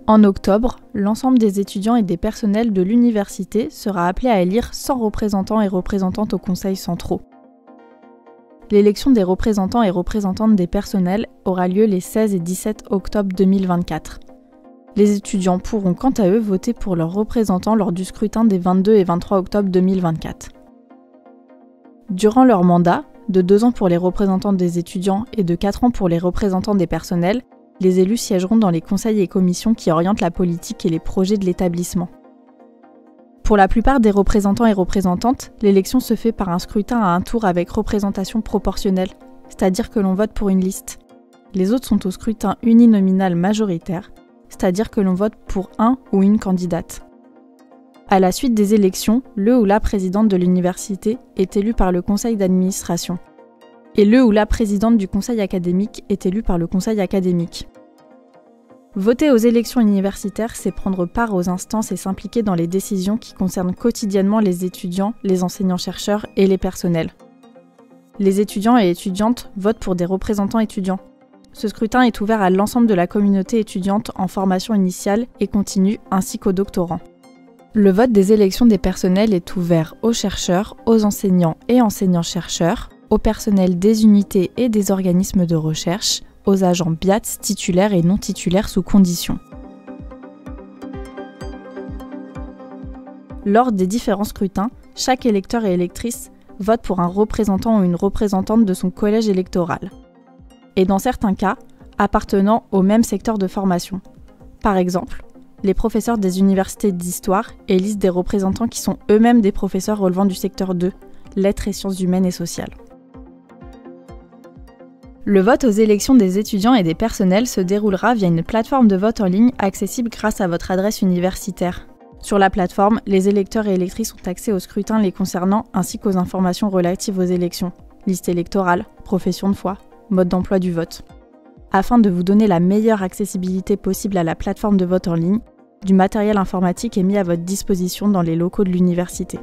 En octobre, l'ensemble des étudiants et des personnels de l'université sera appelé à élire 100 représentants et représentantes aux conseils centraux. L'élection des représentants et représentantes des personnels aura lieu les 16 et 17 octobre 2024. Les étudiants pourront quant à eux voter pour leurs représentants lors du scrutin des 22 et 23 octobre 2024. Durant leur mandat, de 2 ans pour les représentants des étudiants et de 4 ans pour les représentants des personnels, les élus siégeront dans les conseils et commissions qui orientent la politique et les projets de l'établissement. Pour la plupart des représentants et représentantes, l'élection se fait par un scrutin à un tour avec représentation proportionnelle, c'est-à-dire que l'on vote pour une liste. Les autres sont au scrutin uninominal majoritaire, c'est-à-dire que l'on vote pour un ou une candidate. À la suite des élections, le ou la présidente de l'université est élu par le conseil d'administration. Et le ou la présidente du conseil académique est élu par le conseil académique. Voter aux élections universitaires, c'est prendre part aux instances et s'impliquer dans les décisions qui concernent quotidiennement les étudiants, les enseignants-chercheurs et les personnels. Les étudiants et étudiantes votent pour des représentants étudiants. Ce scrutin est ouvert à l'ensemble de la communauté étudiante en formation initiale et continue, ainsi qu'aux doctorants. Le vote des élections des personnels est ouvert aux chercheurs, aux enseignants et enseignants-chercheurs, au personnel des unités et des organismes de recherche, aux agents BIATS titulaires et non titulaires sous conditions. Lors des différents scrutins, chaque électeur et électrice vote pour un représentant ou une représentante de son collège électoral. Et dans certains cas, appartenant au même secteur de formation. Par exemple, les professeurs des universités d'histoire élisent des représentants qui sont eux-mêmes des professeurs relevant du secteur 2, lettres et sciences humaines et sociales. Le vote aux élections des étudiants et des personnels se déroulera via une plateforme de vote en ligne accessible grâce à votre adresse universitaire. Sur la plateforme, les électeurs et électrices ont accès aux scrutins les concernant ainsi qu'aux informations relatives aux élections, liste électorale, profession de foi, mode d'emploi du vote. Afin de vous donner la meilleure accessibilité possible à la plateforme de vote en ligne, du matériel informatique est mis à votre disposition dans les locaux de l'université.